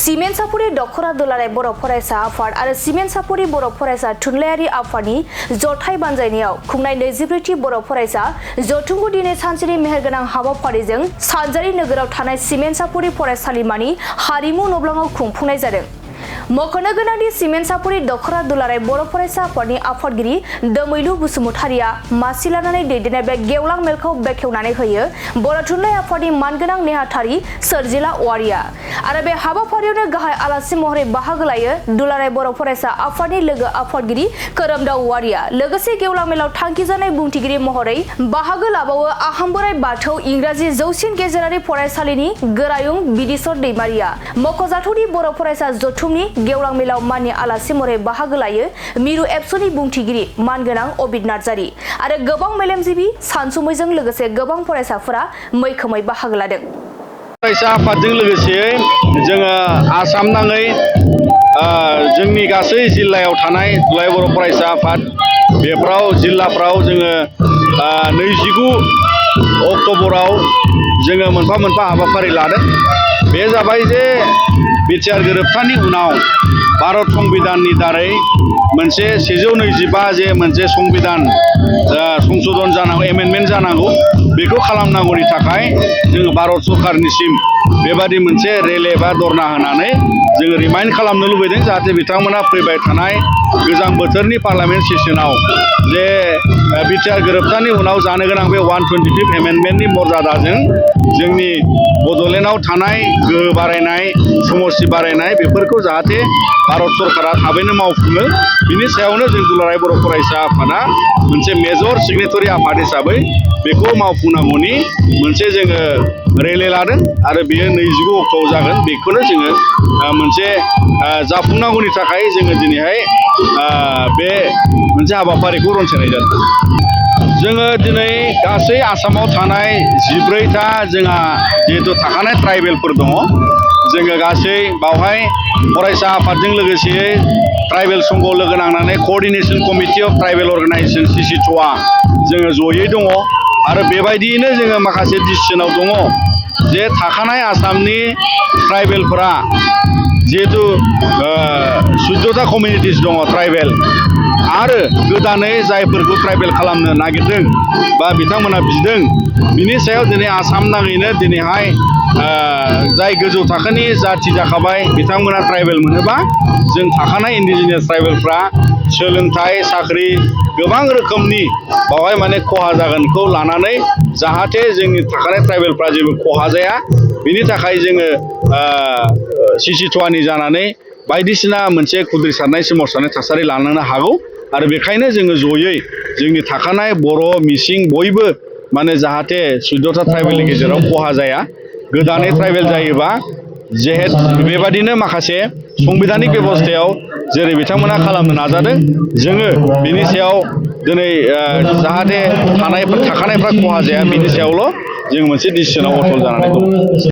सिमेन्टसापुरि दखरा दुलाराय बर' फरायसा आफाद आरो सिमेन्टसापुरि बर' फरायसा थुनलाइयारि आफादनि जथाय बानजायनायाव खुंनाय 24थि बर' फरायसा जथुमखौ दिनै सानसेनि मेहेरगोनां हाबाफारिजों सानजारि नोगोराव थानाय सिमेन्टसापुरि फरायसालिमानि हारिमु नब्लाङाव खुंफुंनाय जादों। मख'नो गोनांदि सिमेन्टसापुरि दखरा दुलाराय बर' फरायसा आफादनि आफादगिरि दोमैलु बसुमतारिया मासि लानानै दैदेननाय बे गेवलां मेलखौ बेखेवनानै होयो बर' थुनलाइ आफादनि मानगोनां नेहाथारि सोरजिला औवारिया आरो बे हाबाफारियावनो गाहाय आलासि महरै बाहागो लायो दुलाराय बर' फरायसा आफादनि लोगो आफादगिरि खोरोमदाव औवारिया लोगोसे गेवलां मेलाव थांखि जानाय बुंथिगिरि महरै बाहागो लाबावो आहाम बोराइ बाथौ इंराजि जौसिन गेजेरारि फरायसालिनि गोरायुं बिदिसर दैमारिया मख'जाथावदि बर' फरायसा जथुमनि गेवलां मेलाव माननि आलासि महरै बाहागो लायो मिरु एबसुनि बुंथिगिरि मानगोनां अबिद नार्जारि आरो गोबां मेलेमजिबि सानसुमैजों लोगोसे गोबां फरायसाफोरा मैखोमै बाहागो लादों। फरायसा आफादजों लोगोसे जोङो आसाम नाङै जोंनि गासै जिल्लायाव थानाय दुलाराय बर' फरायसा आफाद बेफ्राव जिल्लाफ्राव जोङो 29 अक्ट'बराव जोङो मोनफा मोनफा हाबाफारि लादों। बे जाबाय जे बिटिआर गोरोबथानि उनाव भारत संबिधाननि दारै मोनसे 125 जे मोनसे संबिधान संशोधन जानांगौ एमेन्डमेन्ट जानांगौ बेखौ खालामनांगौनि थाखाय जोङो भारत सरकारनिसिम बेबादि मोनसे रेले बा धरना होनानै जोङो रिमाइन्ड खालामनो लुबैदों जाहाथे बिथांमोना फैबाय थानाय गोजां बोथोरनि पार्लामेन्ट सेसनाव जे बिटिआर गोरोबथानि उनाव जानो गोनां बे 125 एमेन्डमेन्टनि मर्यादाजों जोंनि बड'लेण्डआव थानाय गोहो बारायनाय समस्ति बारायनाय बेफोरखौ जाहाथे भारत सरकारा थाबैनो मावफुङो बिनि सायावनो जों दुलाराय बर' फरायसा आफादा मोनसे मेजर सिगनेटरि आफाद हिसाबै बेखौ मावफुंनांगौनि मोनसे जोङो रेले लादों आरो बेयो 29 अक्ट'आव जागोन बेखौनो जोङो मोनसे जाफुंनांगौनि थाखाय जोङो दिनैहाय बे मोनसे हाबाफारिखौ रनसायनाय जादों। जोङो दिनै गासै आसामाव थानाय 14था जोंहा जिहेतु थाखानाय ट्राइबेलफोर दङ जोङो गासै बावहाय फरायसा आफादजों लोगोसे ट्राइबेल संघ लोगो नांनानै coordination committee of tribal organisation सिसिट'आ जोङो जयै दङ आरो बेबायदियैनो जोङो माखासे डिसिसनाव दङ जे थाखानाय आसामनि ट्राइबेलफोरा जिहेतु 14था कमिउनिटिस दङ ट्राइबेल आरो गोदानै जायफोरखौ ट्राइबेल खालामनो नागिरदों बा बिथांमोना बिदों बिनि सायाव दिनै आसाम नाङैनो दिनैहाय जाय गोजौ थाखोनि जाथि जाखाबाय बिथांमोना ट्राइबेल मोनोबा जों थाखानाय इन्डिजिनियास ट्राइबेलफ्रा सोलोंथाइ साख्रि गोबां रोखोमनि बावहाय माने खहा जागोनखौ लानानै जाहाथे जोंनि थाखानाय ट्राइबेलफ्रा जेबो खहा जाया बिनि थाखाय जोङो सिसिट'आनि जानानै बायदिसिना मोनसे खुद्रिसारनाय सोमावसारनाय थासारि लानांनो हागौ आरो बेखायनो जोङो जयै जोंनि थाखानाय बर' मिसिं बयबो माने जाहाथे 14था ट्राइबेलनि गेजेराव खहा जाया गोदानै ट्राइबेल जायोबा बेबादिनो माखासे संबिधानिक बेबस्थायाव जेरै बिथांमोना खालामनो नाजादों जोङो बिनि सायाव दिनै जाहाथे थाखानायफ्रा खहा जाया बिनि सायावल' जों मोनसे डिसिसनाव अटल जानानै दं।